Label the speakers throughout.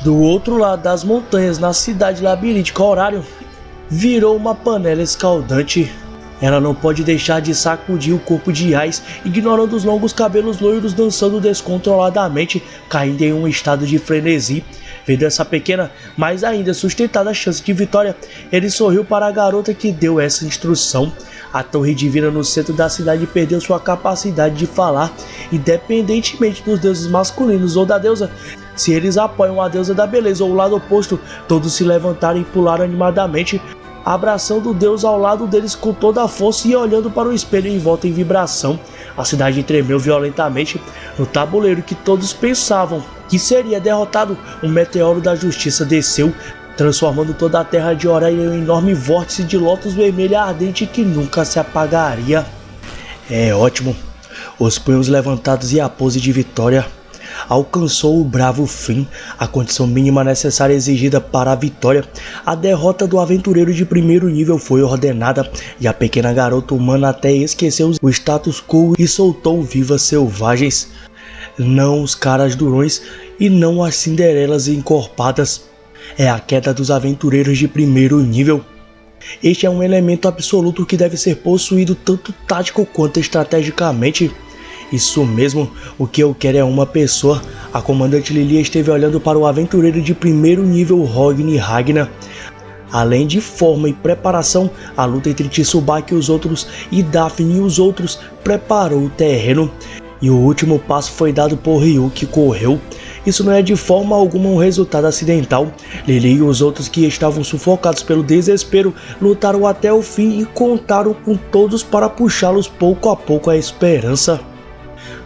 Speaker 1: Do outro lado das montanhas, na cidade labiríntica Horário, virou uma panela escaldante. Ela não pode deixar de sacudir o corpo de Ais, ignorando os longos cabelos loiros dançando descontroladamente, caindo em um estado de frenesi. Vendo essa pequena, mas ainda sustentada chance de vitória, ele sorriu para a garota que deu essa instrução. A torre divina no centro da cidade perdeu sua capacidade de falar, independentemente dos deuses masculinos ou da deusa. Se eles apoiam a deusa da beleza ou o lado oposto, todos se levantaram e pularam animadamente, abraçando o deus ao lado deles com toda a força e olhando para o espelho em volta em vibração. A cidade tremeu violentamente. No tabuleiro que todos pensavam que seria derrotado, um meteoro da justiça desceu, transformando toda a terra de Horário em um enorme vórtice de lótus vermelho ardente que nunca se apagaria. É ótimo. Os punhos levantados e a pose de vitória. Alcançou o bravo fim, a condição mínima necessária exigida para a vitória. A derrota do aventureiro de primeiro nível foi ordenada e a pequena garota humana até esqueceu o status quo e soltou vivas selvagens. Não os caras durões e não as cinderelas encorpadas. É a queda dos aventureiros de primeiro nível. Este é um elemento absoluto que deve ser possuído tanto tático quanto estrategicamente. Isso mesmo, o que eu quero é uma pessoa. A comandante Lilia esteve olhando para o aventureiro de primeiro nível Hogni Ragnar. Além de forma e preparação, a luta entre Tsubaki e os outros e Daphne e os outros preparou o terreno. E o último passo foi dado por Ryu, que correu. Isso não é de forma alguma um resultado acidental. Lili e os outros, que estavam sufocados pelo desespero, lutaram até o fim e contaram com todos para puxá-los pouco a pouco à esperança.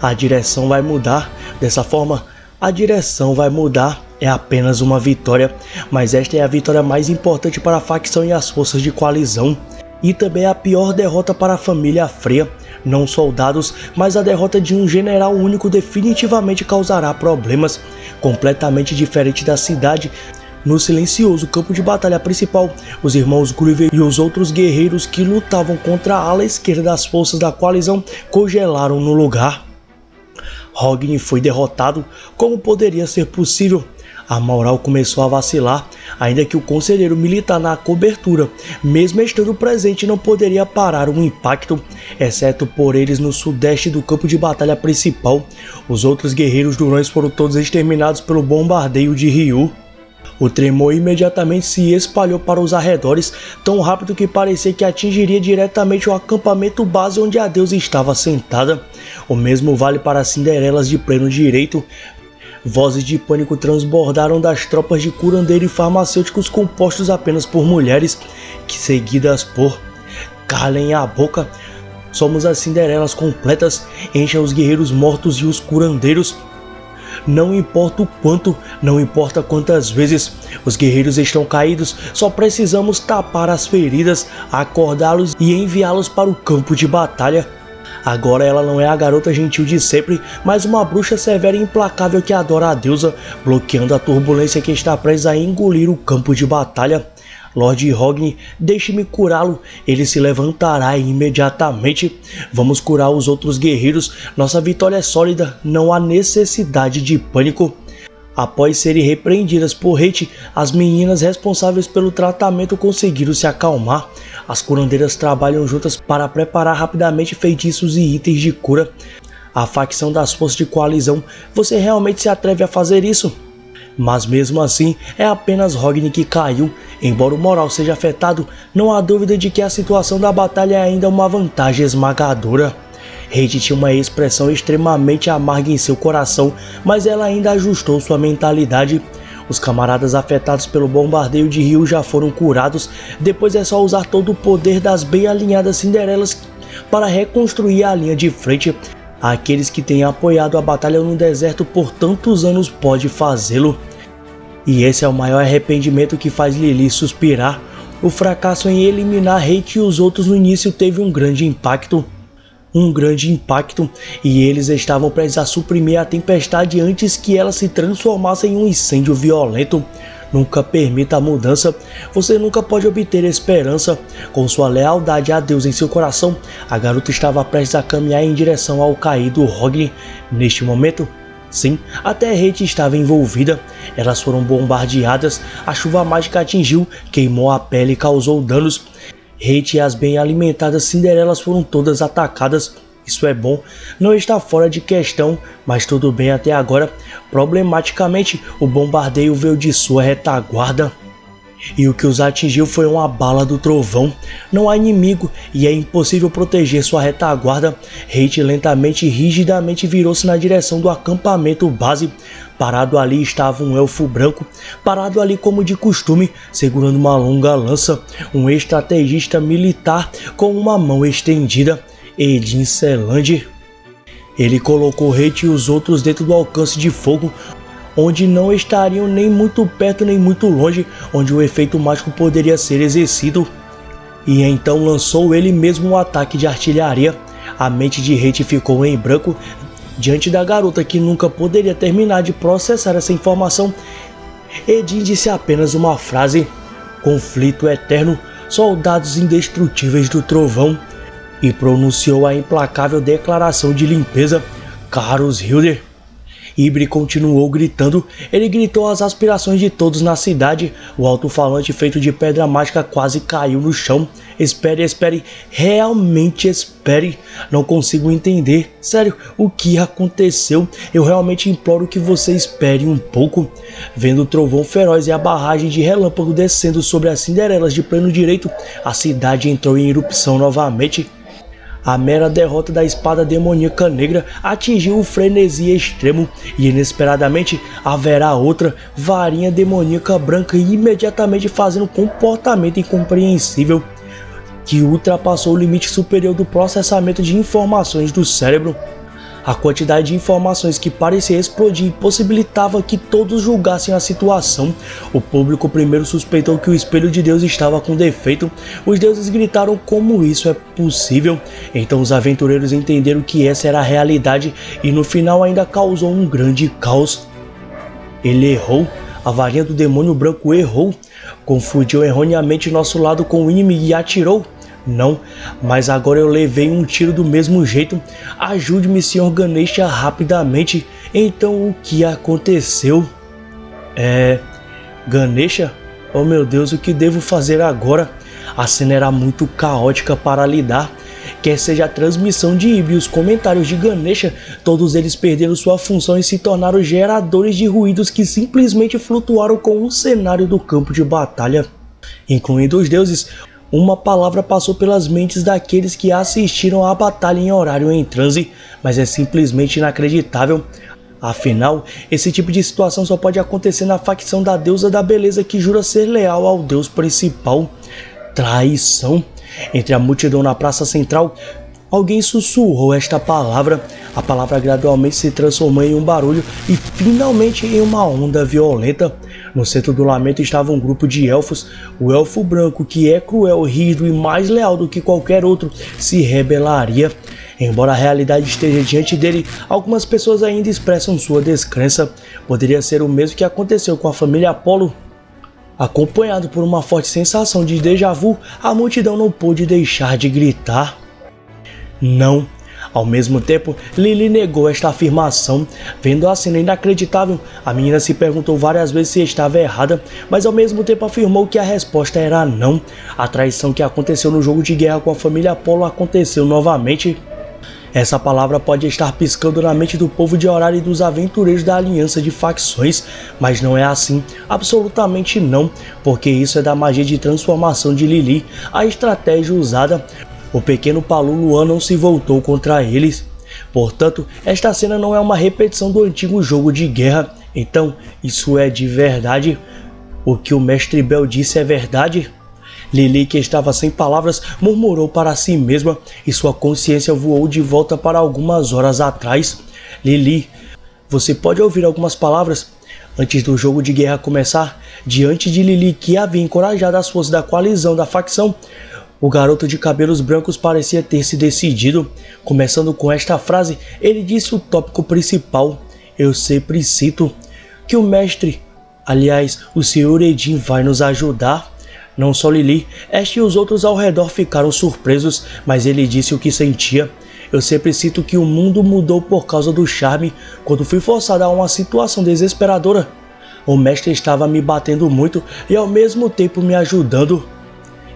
Speaker 1: A direção vai mudar. Dessa forma, a direção vai mudar. É apenas uma vitória, mas esta é a vitória mais importante para a facção e as forças de coalizão. E também a pior derrota para a família Freya. Não soldados, mas a derrota de um general único definitivamente causará problemas. Completamente diferente da cidade, no silencioso campo de batalha principal, os irmãos Griever e os outros guerreiros que lutavam contra a ala esquerda das forças da coalizão congelaram no lugar. Hogni foi derrotado. Como poderia ser possível? A moral começou a vacilar, ainda que o conselheiro militar na cobertura, mesmo estando presente, não poderia parar um impacto, exceto por eles no sudeste do campo de batalha principal. Os outros guerreiros durões foram todos exterminados pelo bombardeio de Ryu. O tremor imediatamente se espalhou para os arredores, tão rápido que parecia que atingiria diretamente o acampamento base onde a deusa estava sentada. O mesmo vale para as cinderelas de pleno direito. Vozes de pânico transbordaram das tropas de curandeiro e farmacêuticos compostos apenas por mulheres, que seguidas por "calem a boca, somos as cinderelas completas, enchem os guerreiros mortos e os curandeiros. Não importa o quanto, não importa quantas vezes, os guerreiros estão caídos, só precisamos tapar as feridas, acordá-los e enviá-los para o campo de batalha." Agora ela não é a garota gentil de sempre, mas uma bruxa severa e implacável que adora a deusa, bloqueando a turbulência que está prestes a engolir o campo de batalha. Lord Hogni, deixe-me curá-lo, ele se levantará imediatamente. Vamos curar os outros guerreiros, nossa vitória é sólida, não há necessidade de pânico. Após serem repreendidas por Hate, as meninas responsáveis pelo tratamento conseguiram se acalmar. As curandeiras trabalham juntas para preparar rapidamente feitiços e itens de cura. A facção das forças de coalizão, você realmente se atreve a fazer isso? Mas mesmo assim, é apenas Hogni que caiu. Embora o moral seja afetado, não há dúvida de que a situação da batalha é ainda uma vantagem esmagadora. Hate tinha uma expressão extremamente amarga em seu coração, mas ela ainda ajustou sua mentalidade. Os camaradas afetados pelo bombardeio de Ryu já foram curados, depois é só usar todo o poder das bem alinhadas cinderelas para reconstruir a linha de frente. Aqueles que têm apoiado a batalha no deserto por tantos anos podem fazê-lo. E esse é o maior arrependimento que faz Lili suspirar. O fracasso em eliminar Hate e os outros no início teve um grande impacto, e eles estavam prestes a suprimir a tempestade antes que ela se transformasse em um incêndio violento. Nunca permita a mudança, você nunca pode obter esperança. Com sua lealdade a Deus em seu coração, a garota estava prestes a caminhar em direção ao caído Hogni. Neste momento, Sim, até Hate estava envolvida. Elas foram bombardeadas, a chuva mágica atingiu, queimou a pele e causou danos. Hate e as bem alimentadas Cinderelas foram todas atacadas. Isso é bom, não está fora de questão, mas tudo bem até agora. Problematicamente, o bombardeio veio de sua retaguarda. E o que os atingiu foi uma bala do trovão. Não há inimigo e é impossível proteger sua retaguarda. Hate lentamente e rigidamente virou-se na direção do acampamento base. Parado ali estava um elfo branco, parado ali como de costume, segurando uma longa lança, um estrategista militar com uma mão estendida, Edin Seland. Ele colocou Hate e os outros dentro do alcance de fogo, onde não estariam nem muito perto nem muito longe, onde o efeito mágico poderia ser exercido. E então lançou ele mesmo um ataque de artilharia. A mente de Hate ficou em branco diante da garota que nunca poderia terminar de processar essa informação. Edin disse apenas uma frase: conflito eterno, soldados indestrutíveis do trovão, e pronunciou a implacável declaração de limpeza: Caros Hilder. Ibre continuou gritando. Ele gritou as aspirações de todos na cidade. O alto-falante feito de pedra mágica quase caiu no chão. Espere, espere, realmente espere. Não consigo entender. Sério, o que aconteceu? Eu realmente imploro que você espere um pouco. Vendo o trovão feroz e a barragem de relâmpago descendo sobre as Cinderelas de pleno direito, a cidade entrou em erupção novamente. A mera derrota da espada demoníaca negra atingiu o frenesi extremo e inesperadamente haverá outra varinha demoníaca branca imediatamente fazendo um comportamento incompreensível que ultrapassou o limite superior do processamento de informações do cérebro. A quantidade de informações que parecia explodir impossibilitava que todos julgassem a situação. O público primeiro suspeitou que o espelho de Deus estava com defeito. Os deuses gritaram como isso é possível. Então os aventureiros entenderam que essa era a realidade e no final ainda causou um grande caos. Ele errou. A varinha do demônio branco errou. Confundiu erroneamente nosso lado com o inimigo e atirou. Não, mas agora eu levei um tiro do mesmo jeito. Ajude-me, Sr. Ganesha, rapidamente. Então o que aconteceu? Ganesha? Oh meu Deus, o que devo fazer agora? A cena era muito caótica para lidar. Quer seja a transmissão de Ibre e os comentários de Ganesha, todos eles perderam sua função e se tornaram geradores de ruídos que simplesmente flutuaram com o cenário do campo de batalha, incluindo os deuses. Uma palavra passou pelas mentes daqueles que assistiram à batalha em horário em transe, mas é simplesmente inacreditável. Afinal, esse tipo de situação só pode acontecer na facção da deusa da beleza que jura ser leal ao deus principal. Traição. Entre a multidão na praça central, alguém sussurrou esta palavra. A palavra gradualmente se transformou em um barulho e finalmente em uma onda violenta. No centro do lamento estava um grupo de elfos. O elfo branco, que é cruel, rígido e mais leal do que qualquer outro, se rebelaria. Embora a realidade esteja diante dele, algumas pessoas ainda expressam sua descrença. Poderia ser o mesmo que aconteceu com a família Apollo. Acompanhado por uma forte sensação de déjà vu, a multidão não pôde deixar de gritar: não! Ao mesmo tempo, Lily negou esta afirmação. Vendo a cena inacreditável, a menina se perguntou várias vezes se estava errada, mas ao mesmo tempo afirmou que a resposta era não. A traição que aconteceu no jogo de guerra com a família Apollo aconteceu novamente. Essa palavra pode estar piscando na mente do povo de Horário e dos aventureiros da aliança de facções, mas não é assim, absolutamente não, porque isso é da magia de transformação de Lily, a estratégia usada. O pequeno Palu Luan não se voltou contra eles. Portanto, esta cena não é uma repetição do antigo jogo de guerra. Então, isso é de verdade? O que o mestre Bel disse é verdade? Lily, que estava sem palavras, murmurou para si mesma e sua consciência voou de volta para algumas horas atrás. Lily, você pode ouvir algumas palavras? Antes do jogo de guerra começar, diante de Lily, que havia encorajado as forças da coalizão da facção, o garoto de cabelos brancos parecia ter se decidido. Começando com esta frase, ele disse o tópico principal: eu sempre cito que o mestre, aliás, o Sr. Edin vai nos ajudar. Não só Lily, Ash e os outros ao redor ficaram surpresos, mas ele disse o que sentia. Eu sempre sinto que o mundo mudou por causa do charme quando fui forçado a uma situação desesperadora. O mestre estava me batendo muito e ao mesmo tempo me ajudando.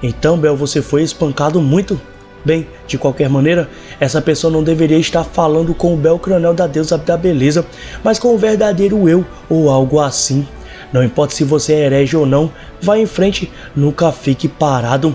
Speaker 1: Então, Bel, você foi espancado muito? Bem, de qualquer maneira, essa pessoa não deveria estar falando com o Bel Cranel da deusa da beleza, mas com o verdadeiro eu ou algo assim. Não importa se você é herege ou não, vá em frente, nunca fique parado.